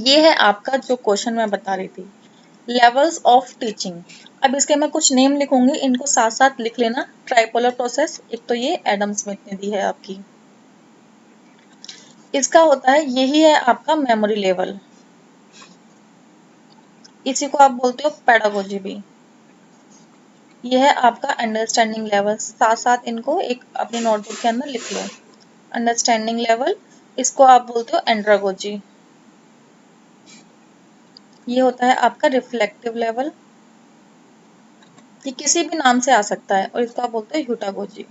ये है आपका जो क्वेश्चन मैं बता रही थी, लेवल्स ऑफ टीचिंग। अब इसके मैं कुछ नेम लिखूंगी, इनको साथ साथ लिख लेना। ट्राइपोलर प्रोसेस, एक तो ये एडम स्मिथ ने दी है आपकी। इसका होता है, यही है आपका मेमोरी लेवल, इसी को आप बोलते हो पेडागोजी भी। यह है आपका अंडरस्टैंडिंग लेवल, साथ साथ इनको एक अपने नोटबुक के अंदर लिख लो। अंडरस्टैंडिंग लेवल, इसको आप बोलते हो एंड्रागोजी। ये होता है आपका रिफ्लेक्टिव लेवल, ये किसी भी नाम से आ सकता है, और इसको आप बोलते हो ह्यूटागोजी।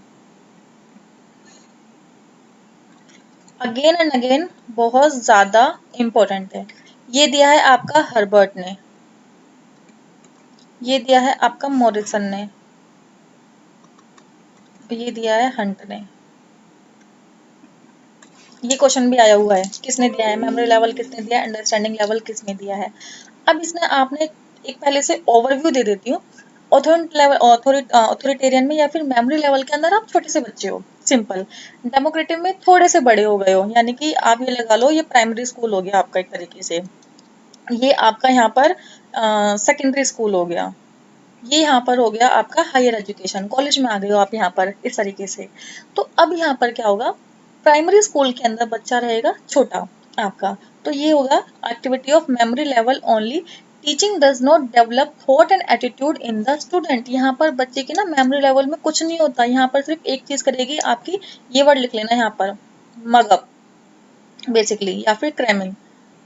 अगेन एंड अगेन बहुत ज्यादा इंपॉर्टेंट है। ये दिया है आपका हर्बर्ट ने, ये दिया है आपका मॉरिसन ने, ये दिया है हंट ने। ये क्वेश्चन भी आया हुआ है, किसने दिया है, मेमोरी लेवल किसने दिया है, अंडरस्टैंडिंग लेवल किसने दिया है। अब इसमें आपने एक पहले से ओवरव्यू दे देती हूँ। ऑथोरिटेरियन में या फिर मेमोरी लेवल के अंदर आप छोटे से बच्चे हो, सिंपल। डेमोक्रेटिव में थोड़े से बड़े हो गए हो, यानी कि आप ये लगा लो ये प्राइमरी स्कूल हो गया आपका एक तरीके से, ये आपका यहाँ पर सेकेंडरी स्कूल हो गया, ये यहाँ पर हो गया आपका हायर एजुकेशन, कॉलेज में आ गए हो आप यहाँ पर इस तरीके से। तो अब यहाँ पर क्या होगा, प्राइमरी स्कूल के अंदर बच्चा रहेगा छोटा आपका, तो ये होगा activity of memory level only. Teaching does not develop thought and attitude in the student. यहाँ पर बच्चे की ना मेमोरी लेवल में कुछ नहीं होता, यहाँ पर सिर्फ एक चीज करेगी आपकी, ये वर्ड लिख लेना यहाँ पर, मगअप बेसिकली, या फिर क्रैमिंग।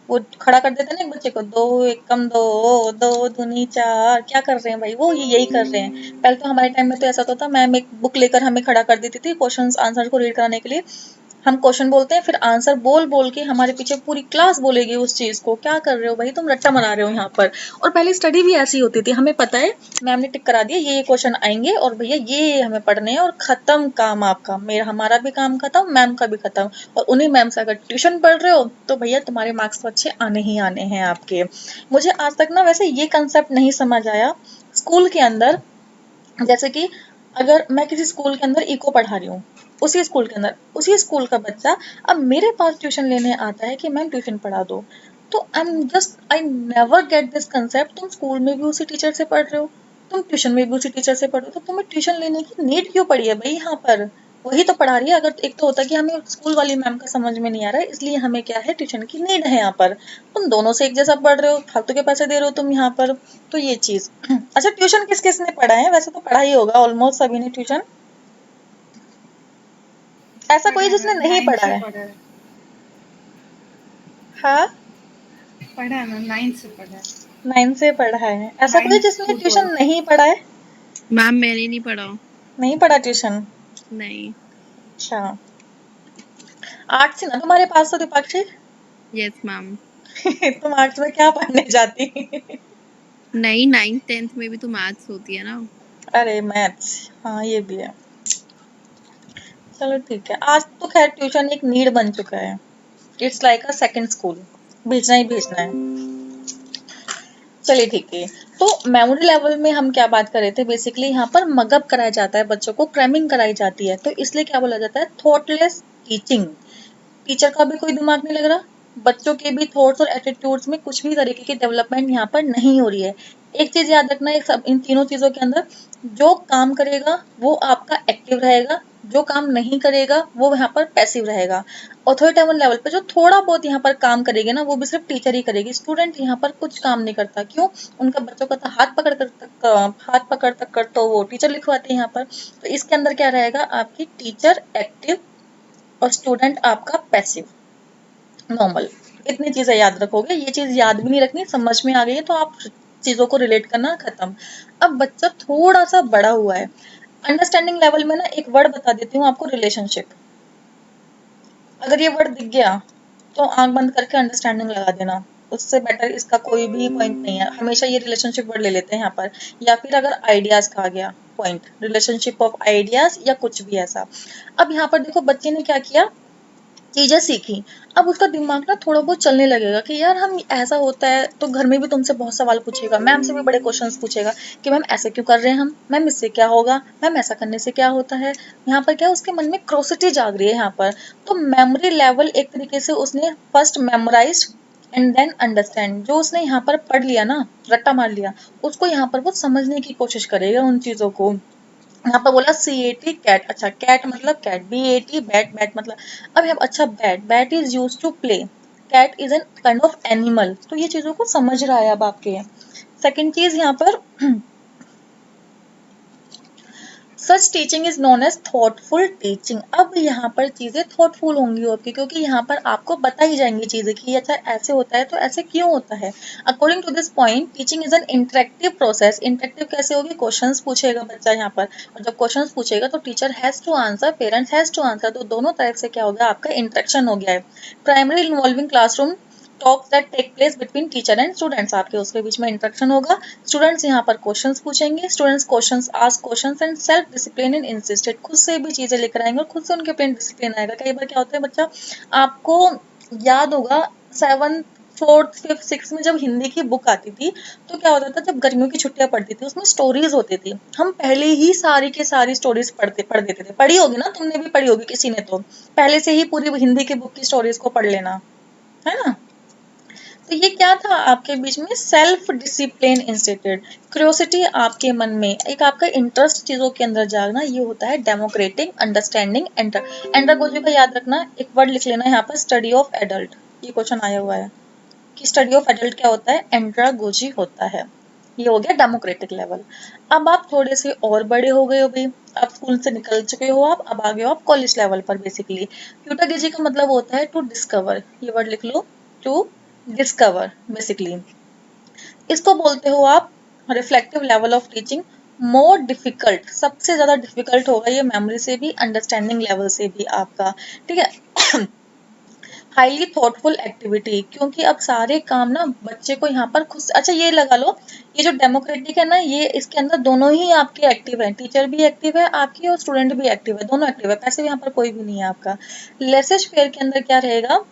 वो खड़ा कर देते हैं ना एक बच्चे को, दो एकम दो, दो दूनी चार, क्या कर रहे हैं भाई, वो यही कर रहे हैं। पहले तो हमारे टाइम में तो ऐसा होता था, मैम एक बुक लेकर हमें खड़ा कर देती थी क्वेश्चंस आंसर को रीड कराने के लिए। हम क्वेश्चन बोलते हैं, फिर आंसर बोल बोल के हमारे पीछे पूरी क्लास बोलेगी उस चीज को, क्या कर रहे हो भाई तुम, रट्टा मरा रहे हो यहाँ पर। और पहले स्टडी भी ऐसी होती थी, हमें पता है मैम ने टिक करा दिया ये क्वेश्चन आएंगे और भैया ये हमें पढ़ने हैं, और खत्म काम आपका, मेरा हमारा भी काम खत्म, मैम का भी खत्म। और उन्हीं मैम से अगर ट्यूशन पढ़ रहे हो तो भैया तुम्हारे मार्क्स तो अच्छे आने ही आने हैं आपके। मुझे आज तक ना वैसे ये कंसेप्ट नहीं समझ आया स्कूल के अंदर, जैसे कि अगर मैं किसी स्कूल के अंदर इको पढ़ा रही हूँ, उसी स्कूल के अंदर उसी स्कूल का बच्चा अब मेरे पास ट्यूशन लेने आता है कि मैम ट्यूशन पढ़ा दो, तो I never get this concept, तुम स्कूल में भी उसी टीचर से पढ़ रहे हो, तुम ट्यूशन में भी उसी टीचर से पढ़ रहे हो, तो तुम्हें ट्यूशन लेने की नीड क्यों पड़ी है भाई यहाँ पर, वही तो पढ़ा रही है। अगर एक तो होता है कि हमें स्कूल वाली मैम का समझ में नहीं आ रहा है, इसलिए हमें क्या है ट्यूशन की नीड है यहाँ पर, तुम दोनों से एक जैसा पढ़ रहे हो, फालतू के पैसे दे रहे हो तुम यहाँ पर, तो ये चीज। अच्छा ट्यूशन किस किस ने पढ़ा है, वैसे तो पढ़ा ही होगा ऑलमोस्ट सभी ने ट्यूशन, ऐसा कोई पढ़ा जिसने है, नहीं 9 पढ़ा से है। पढ़ा है। हाँ, पढ़ा है ना, 9 से पढ़ा है। 9 से पढ़ा है, ऐसा कोई 9th जिसने to ट्यूशन 12th। नहीं पढ़ा है। मैम मैंने नहीं पढ़ा। नहीं पढ़ा ट्यूशन, नहीं। अच्छा। आर्ट्स थी ना तुम्हारे पास तो दीपाक्षी। Yes ma'am. तुम आर्ट्स में क्या पढ़ने जाती। नहीं, 9th 10th में भी तो मैथ्स होती है ना। अरे मैथ्स, हाँ ये भी है। चलो ठीक है, आज तो खैर ट्यूशन एक नीड बन चुका है, it's like a second school, भेजना ही भेजना है। चलिए ठीक है, तो मेमोरी लेवल में हम क्या बात कर रहे थे, बेसिकली यहाँ पर मगअप कराया जाता है बच्चों को, क्रैमिंग कराई जाती है, तो इसलिए क्या बोला जाता है, थॉटलेस टीचिंग। टीचर का भी कोई दिमाग नहीं लग रहा, बच्चों के भी थॉट्स और एटीट्यूड्स में कुछ भी तरीके की डेवलपमेंट यहाँ पर नहीं हो रही है। एक चीज याद रखना, एक सब इन तीनों चीजों के अंदर जो काम करेगा वो आपका एक्टिव रहेगा, जो काम नहीं करेगा वो यहाँ पर पैसिव रहेगा। ऑथोरिटेटिव लेवल पे जो थोड़ा बहुत यहाँ पर काम करेगी ना, वो भी सिर्फ टीचर ही करेगी, स्टूडेंट यहाँ पर कुछ काम नहीं करता। क्यों, उनका बच्चों का तो हाथ पकड़ कर तो वो टीचर लिखवाते हैं यहाँ पर। तो इसके अंदर क्या रहेगा, आपकी टीचर एक्टिव और स्टूडेंट आपका पैसिव, नॉर्मल। इतनी चीजें याद रखोगे, ये चीज याद भी नहीं रखनी, समझ में आ गई है तो आप चीजों को रिलेट करना खत्म। अब बच्चा थोड़ा सा बड़ा हुआ है, अंडरस्टैंडिंग लेवल में ना एक वर्ड बता देती हूँ आपको, रिलेशनशिप। अगर ये वर्ड दिख गया तो आंख बंद करके अंडरस्टैंडिंग लगा देना, उससे बेटर इसका कोई भी पॉइंट नहीं है, हमेशा ये रिलेशनशिप वर्ड ले लेते हैं यहाँ पर। या फिर अगर आइडियाज कहा गया, पॉइंट रिलेशनशिप ऑफ आइडियाज या कुछ भी ऐसा। अब यहाँ पर देखो बच्चे ने क्या किया, चीजें सीखी, अब उसका दिमाग ना थोड़ा बहुत चलने लगेगा कि यार हम ऐसा होता है, तो घर में भी तुमसे बहुत सवाल पूछेगा, मैम से भी बड़े क्वेश्चंस पूछेगा कि मैम ऐसे क्यों कर रहे हैं हम, मैम इससे क्या होगा, मैम ऐसा करने से क्या होता है। यहाँ पर क्या उसके मन में क्रोसिटी जाग रही है यहाँ पर। तो मेमोरी लेवल एक तरीके से उसने first memorise and then understand. जो उसने यहाँ पर पढ़ लिया ना, रट्टा मार लिया, उसको यहाँ पर वो समझने की कोशिश करेगा उन चीजों को। यहाँ पर बोला CAT कैट, अच्छा कैट मतलब कैट, BAT बैट, बैट मतलब, अब यहाँ अच्छा bat, bat is use to play, cat is an kind of animal. तो ये चीजों को समझ रहा है अब आपके। सेकंड चीज यहाँ पर such teaching is known as thoughtful teaching. अब यहाँ पर चीजें थॉटफुल होंगी आपकी, क्योंकि यहाँ पर आपको बताई जाएंगी चीजें कि अच्छा ऐसे होता है तो ऐसे क्यों होता है। According to this point teaching is an interactive process. Interactive कैसे होगी, क्वेश्चंस पूछेगा बच्चा यहाँ पर, और जब क्वेश्चंस पूछेगा तो teacher has to answer, parents has to answer, तो दोनों तरफ से क्या हो गया, आपका इंटरेक्शन हो गया है। Primary involving classroom talks that take place between teacher and students, आपके उसके बीच में इंटरेक्शन होगा। स्टूडेंट्स यहाँ पर क्वेश्चंस पूछेंगे, students questions ask questions and self discipline in insisted, खुद से भी चीजें लेकर आएंगे और खुद से उनके पेन डिसिप्लिन आएगा। कई बार क्या होता है बच्चा, आपको याद होगा 7th 4th 5th 6th में जब हिंदी की बुक आती थी तो क्या होता था, जब गर्मियों की छुट्टियां पड़ती थी उसमें स्टोरीज होती थी, हम पहले ही सारी की सारी स्टोरीज पढ़ देते थे। पढ़ी होगी ना, तुमने भी पढ़ी होगी किसी ने, तो पहले से ही पूरी हिंदी की बुक की स्टोरीज को पढ़ लेना, है ना। तो ये क्या था आपके बीच में, सेल्फ डिसिप्लिन इंस्टीट्यूट, क्यूरियोसिटी आपके मन में, एक आपका इंटरेस्ट चीजों के अंदर जागना, ये होता है डेमोक्रेटिक अंडरस्टैंडिंग एंड्रागोजी का याद रखना। एक वर्ड लिख लेना यहाँ पर, स्टडी ऑफ एडल्ट, ये क्वेश्चन आया हुआ है कि स्टडी ऑफ एडल्ट क्या होता है, एंड्रागोजी होता है। ये हो गया डेमोक्रेटिक लेवल। अब आप थोड़े से और बड़े हो गए हो भाई, अब स्कूल से निकल चुके हो आप, अब आ गए हो आप कॉलेज लेवल पर। बेसिकली यूटागेजी का मतलब होता है टू डिस्कवर, ये वर्ड लिख लो, टू डिस्कवर बेसिकली। इसको बोलते हो आप reflective level of teaching. More difficult, सबसे ज्यादा डिफिकल्ट होगा ये मेमोरी से भी, अंडरस्टैंडिंग लेवल से भी आपका, ठीक है। हाईली थॉटफुल एक्टिविटी, क्योंकि अब सारे काम ना बच्चे को यहाँ पर खुद, अच्छा ये लगा लो, ये जो डेमोक्रेटिक है ना, ये इसके अंदर दोनों ही आपके एक्टिव हैं, टीचर भी एक्टिव है आपकी और स्टूडेंट भी एक्टिव है, दोनों एक्टिव है, पैसे भी यहाँ पर कोई भी नहीं है आपका। लेसेज फेयर के अंदर क्या रहेगा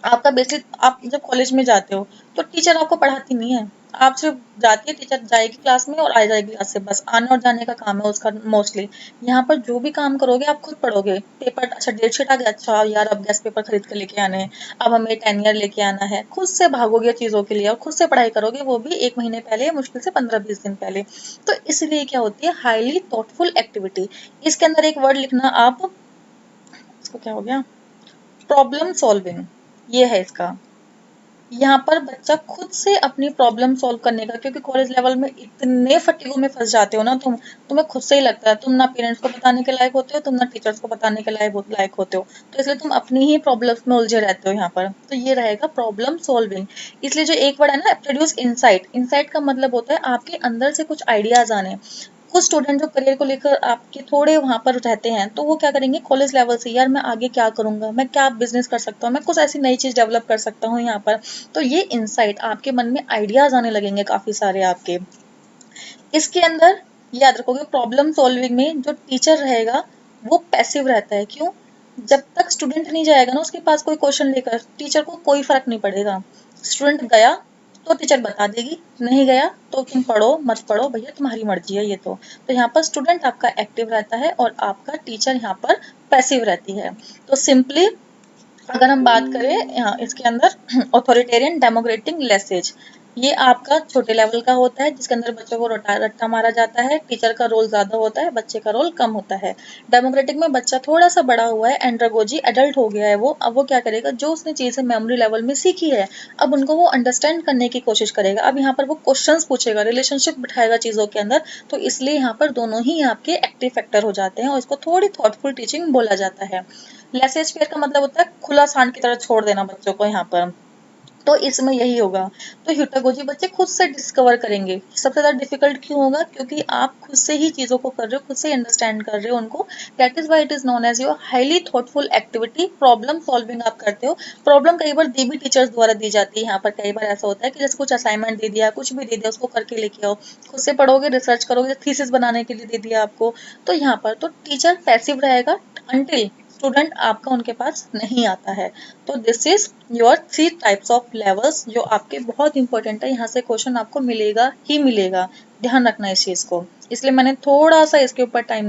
आपका, बेसिक आप जब कॉलेज में जाते हो तो टीचर आपको पढ़ाती नहीं है, आप सिर्फ जाती है, टीचर जाएगी क्लास में और आ जाएगी क्लास से, बस आने और जाने का काम है उसका मोस्टली। यहाँ पर जो भी काम करोगे आप खुद पढ़ोगे, पेपर अच्छा डेट शीट आ गया, अच्छा यार अब गैस पेपर खरीद कर लेके आने हैं, अब हमें 10 ईयर लेके आना है, खुद से भागोगे चीजों के लिए और खुद से पढ़ाई करोगे, वो भी 1 महीने पहले, मुश्किल से 15-20 दिन पहले। तो इसलिए क्या होती है, हाईली थॉटफुल एक्टिविटी। इसके अंदर एक वर्ड लिखना आप, इसको क्या हो गया, प्रॉब्लम सॉल्विंग, ये है इसका। यहाँ पर बच्चा खुद से अपनी प्रॉब्लम सॉल्व करने का, क्योंकि कॉलेज लेवल में इतने फटीगों में फंस जाते हो ना तुम, तुम्हें खुद से ही लगता है तुम ना पेरेंट्स को बताने के लायक होते हो, तुम ना टीचर्स को बताने के लायक होते हो, तो इसलिए तुम अपनी ही प्रॉब्लम्स में उलझे रहते हो यहाँ पर। तो ये रहेगा प्रॉब्लम सॉल्विंग। इसलिए जो एक वर्ड है ना, प्रोड्यूस इनसाइट, इनसाइट का मतलब होता है आपके अंदर से कुछ आइडियाज आने। कुछ स्टूडेंट जो करियर को लेकर आपके थोड़े वहां पर रहते हैं, तो वो क्या करेंगे कॉलेज लेवल से, यार मैं आगे क्या करूंगा, मैं क्या बिजनेस कर सकता हूँ, मैं कुछ ऐसी नई चीज डेवलप कर सकता हूँ यहाँ पर। तो ये इनसाइट, आपके मन में आइडियाज आने लगेंगे काफी सारे आपके। इसके अंदर याद रखोगे, प्रॉब्लम सॉल्विंग में जो टीचर रहेगा वो पैसिव रहता है। क्यों, जब तक स्टूडेंट नहीं जाएगा ना उसके पास कोई क्वेश्चन लेकर, टीचर को कोई फर्क नहीं पड़ेगा। स्टूडेंट गया तो टीचर बता देगी, नहीं गया तो तुम पढ़ो मत पढ़ो भैया तुम्हारी मर्जी है ये तो यहाँ पर स्टूडेंट आपका एक्टिव रहता है और आपका टीचर यहाँ पर पैसिव रहती है। तो सिंपली अगर हम बात करें यहाँ इसके अंदर ऑथोरिटेरियन डेमोक्रेटिक लेसेज, ये आपका छोटे लेवल का होता है जिसके अंदर बच्चों को रट्टा मारा जाता है, टीचर का रोल ज्यादा होता है, बच्चे का रोल कम होता है। डेमोक्रेटिक में बच्चा थोड़ा सा बड़ा हुआ है, एंड्रागोजी एडल्ट हो गया है वो, अब वो क्या करेगा, जो उसने चीजें मेमोरी लेवल में सीखी है अब उनको वो अंडरस्टैंड करने की कोशिश करेगा। अब यहाँ पर वो क्वेश्चंस पूछेगा, रिलेशनशिप बिठाएगा चीजों के अंदर, तो इसलिए यहाँ पर दोनों ही आपके एक्टिव फैक्टर हो जाते हैं और इसको थोड़ी थॉटफुल टीचिंग बोला जाता है। लेसेज फेयर का मतलब होता है खुला सांड की तरह छोड़ देना बच्चों को यहाँ पर, तो इसमें यही होगा। तो ह्यूटागोजी बच्चे खुद से डिस्कवर करेंगे। सबसे ज्यादा डिफिकल्ट क्यों होगा, क्योंकि आप खुद से ही चीजों को कर रहे हो, खुद से अंडरस्टैंड कर रहे हो उनको, that is why it is known as your highly thoughtful activity. Problem solving आप करते हो, प्रॉब्लम कई बार दी भी टीचर्स द्वारा दी जाती है। यहाँ पर कई बार ऐसा होता है कि जैसे कुछ असाइनमेंट दे दिया, कुछ भी दे दिया, उसको करके लेके आओ, खुद से पढ़ोगे, रिसर्च करोगे, थीसिस बनाने के लिए दे दिया आपको, तो यहाँ पर तो टीचर पैसिव रहेगा अनटिल स्टूडेंट आपका उनके पास नहीं आता है। तो this is your 3 types of levels जो आपके बहुत इंपॉर्टेंट है, यहाँ से क्वेश्चन आपको मिलेगा ही मिलेगा, ध्यान रखना इस चीज को, इसलिए मैंने थोड़ा सा इसके ऊपर टाइम दिया।